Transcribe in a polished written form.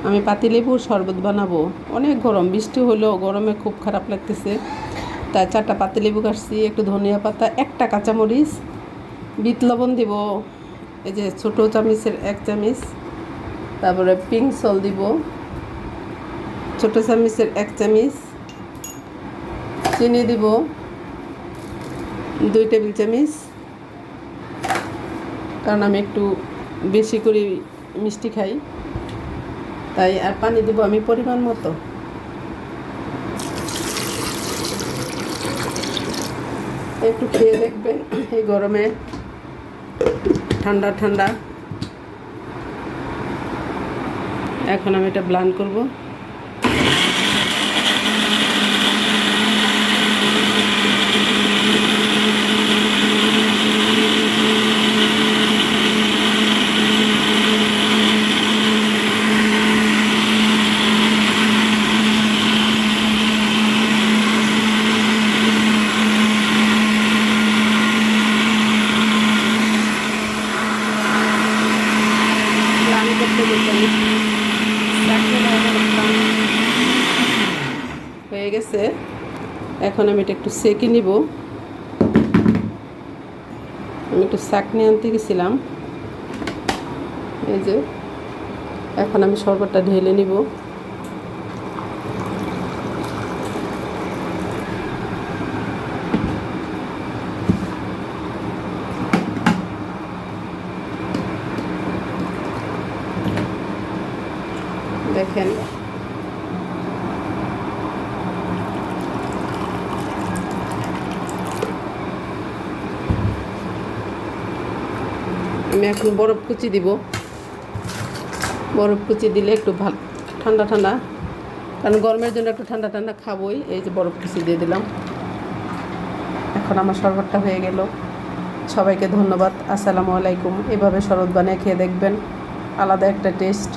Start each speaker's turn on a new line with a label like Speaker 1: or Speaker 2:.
Speaker 1: আমি পাতিলেবুর শরবত বানাবো। অনেক গরম, বৃষ্টি হলো, গরমে খুব খারাপ লাগতেছে। তাই 4টা পাতিলেবু কাটছি, একটু ধনিয়া পাতা, একটা কাঁচামরিচ, বিট লবণ দিব, এই যে ছোটো চামচের 1 চামচ, তারপরে পিঙ্ক সল দিব ছোটো চামচের 1 চামচ, চিনি দিব 2 টেবিল চামচ, কারণ আমি একটু বেশি করে মিষ্টি খাই তাই। আর পানি দিব আমি পরিমাণ মতো। একটু খেয়ে দেখবেন, এই গরমে ঠান্ডা ঠান্ডা। এখন আমি এটা ব্লেন্ড করব। হয়ে গেছে। এখন আমি এটা একটু সেঁকে নিব। আমি একটু চাকনি আনতে গেছিলাম, এই যে এখন আমি শরবতটা ঢেলে নিব। দেখেন আমি এখন বরফ কুচি দিব। বরফ কুচি দিলে একটু ভালো ঠান্ডা ঠান্ডা, কারণ গরমের জন্য একটু ঠান্ডা ঠান্ডা খাবোই। এই যে বরফ কুচি দিয়ে দিলাম। এখন আমার শরবতটা হয়ে গেল। সবাইকে ধন্যবাদ। আসসালামু আলাইকুম। এভাবে শরবত বানিয়ে খেয়ে দেখবেন, আলাদা একটা টেস্ট।